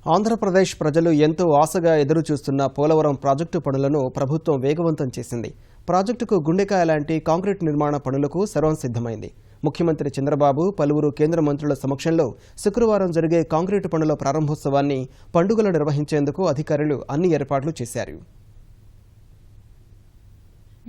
ఆంధ్రప్రదేశ్ ప్రజలు ఎంతో ఆశగా ఎదురుచూస్తున్న పోలవరం ప్రాజెక్టు పనులను ప్రభుత్వం వేగవంతం చేసింది. ప్రాజెక్టుకు గుండెకాయ లాంటి కాంక్రీట్ నిర్మాణ పనులకు సర్వం సిద్ధమైంది. ముఖ్యమంత్రి చంద్రబాబు పలువురు కేంద్ర మంత్రుల సమక్షంలో శుక్రవారం జరిగే కాంక్రీటు పనుల ప్రారంభోత్సవాన్ని పండుగలు నిర్వహించేందుకు అధికారులు అన్ని ఏర్పాట్లు చేశారు.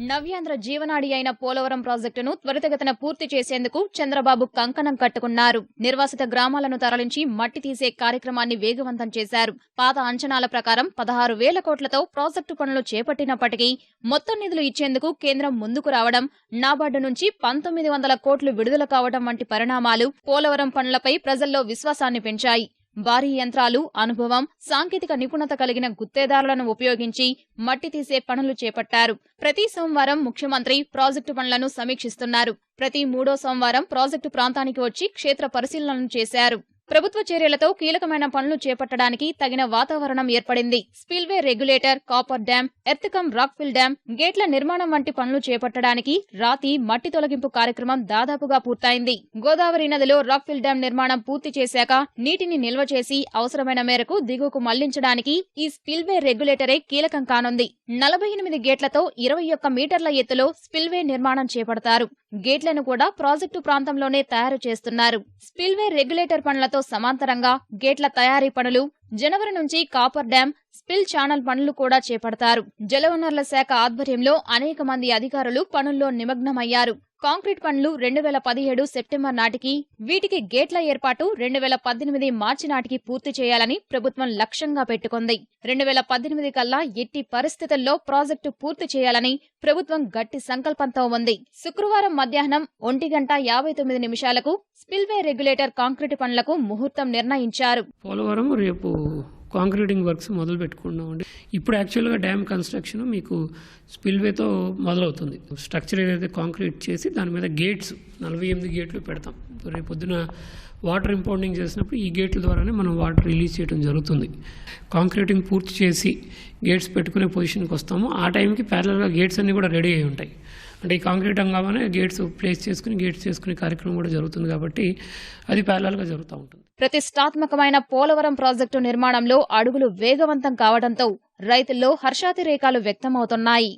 నవ్యాంధ్ర జీవనాడి అయిన పోలవరం ప్రాజెక్టును త్వరితగతిన పూర్తి చేసేందుకు చంద్రబాబు కంకణం కట్టుకున్నారు. నిర్వాసిత గ్రామాలను తరలించి మట్టి తీసే కార్యక్రమాన్ని వేగవంతం చేశారు. పాత అంచనాల ప్రకారం 16,000 కోట్లతో ప్రాజెక్టు పనులు చేపట్టినప్పటికీ మొత్తం నిధులు ఇచ్చేందుకు కేంద్రం ముందుకు రావడం, నాబార్డు నుంచి 1,900 కోట్లు విడుదల కావడం వంటి పరిణామాలు పోలవరం పనులపై ప్రజల్లో విశ్వాసాన్ని పెంచాయి. భారీ యంత్రాలు, అనుభవం, సాంకేతిక నిపుణత కలిగిన గుత్తేదారులను ఉపయోగించి మట్టి తీసే పనులు చేపట్టారు. ప్రతి సోమవారం ముఖ్యమంత్రి ప్రాజెక్టు పనులను సమీక్షిస్తున్నారు. ప్రతి 3వ సోమవారం ప్రాజెక్టు ప్రాంతానికి వచ్చి క్షేత్ర పరిశీలనలు చేశారు. ప్రభుత్వ చర్యలతో కీలకమైన పనులు చేపట్టడానికి తగిన వాతావరణం ఏర్పడింది. Spillway regulator, copper dam, ఎర్త్కమ్ rockfill dam, గేట్ల నిర్మాణం వంటి పనులు చేపట్టడానికి రాతి, మట్టి తొలగింపు కార్యక్రమం దాదాపుగా పూర్తయింది. గోదావరి నదిలో రాక్ఫిల్ డ్యాం నిర్మాణం పూర్తి చేశాక నీటిని నిల్వ చేసి అవసరమైన మేరకు దిగువకు మళ్లించడానికి ఈ స్పిల్వే రెగ్యులేటరే కీలకం కానుంది. 48 గేట్లతో 21 మీటర్ల ఎత్తులో స్పిల్వే నిర్మాణం చేపడతారు. గేట్లను కూడా ప్రాజెక్టు ప్రాంతంలోనే తయారు చేస్తున్నారు. స్పిల్వే రెగ్యులేటర్ పనులతో సమాంతరంగా గేట్ల తయారీ పనులు, జనవరి నుంచి కాపర్ డ్యాం, స్పిల్ ఛానల్ పనులు కూడా చేపడతారు. జలవనరుల శాఖ ఆధ్వర్యంలో అనేక మంది అధికారులు పనుల్లో నిమగ్నమయ్యారు. కాంక్రీట్ పనులు 2017 సెప్టెంబర్ నాటికి, వీటికి గేట్ల ఏర్పాటు 2018 మార్చి నాటికి పూర్తి చేయాలని ప్రభుత్వం లక్ష్యంగా పెట్టుకుంది. 2018 కల్లా ఎట్టి పరిస్థితుల్లో ప్రాజెక్టు పూర్తి చేయాలని ప్రభుత్వం గట్టి సంకల్పంతో ఉంది. శుక్రవారం మధ్యాహ్నం 1:59 స్పిల్వే రెగ్యులేటర్ కాంక్రీట్ పనులకు ముహూర్తం నిర్ణయించారు. పోలవరం రేపు కాంక్రీటింగ్ వర్క్స్ మొదలు పెట్టుకున్నామండి. ఇప్పుడు యాక్చువల్గా డ్యామ్ కన్స్ట్రక్షన్ మీకు స్పిల్వేతో మొదలవుతుంది. స్ట్రక్చర్ ఏదైతే కాంక్రీట్ చేసి దాని మీద గేట్స్ 48 గేట్లు పెడతాం. రేపు పొద్దున వాటర్ ఇంపౌండింగ్ చేసినప్పుడు ఈ గేట్ల ద్వారానే మనం వాటర్ రిలీజ్ చేయడం జరుగుతుంది. కాంక్రీటింగ్ పూర్తి చేసి గేట్స్ పెట్టుకునే పొజిషన్కి వస్తాము. ఆ టైంకి ప్యారలల్గా గేట్స్ అన్నీ కూడా రెడీ అయి ఉంటాయి. అంటే ఈ కాంక్రీట్ అంగానే గేట్స్ ప్లేస్ చేసుకుని గేట్స్ చేసుకునే కార్యక్రమం కూడా జరుగుతుంది కాబట్టి అది ప్యారలల్గా జరుగుతూ ఉంటుంది. ప్రతిష్టాత్మకమైన పోలవరం ప్రాజెక్టు నిర్మాణంలో అడుగులు వేగవంతం కావడంతో రైతుల్లో హర్షాతిరేకాలు వ్యక్తమవుతున్నాయి.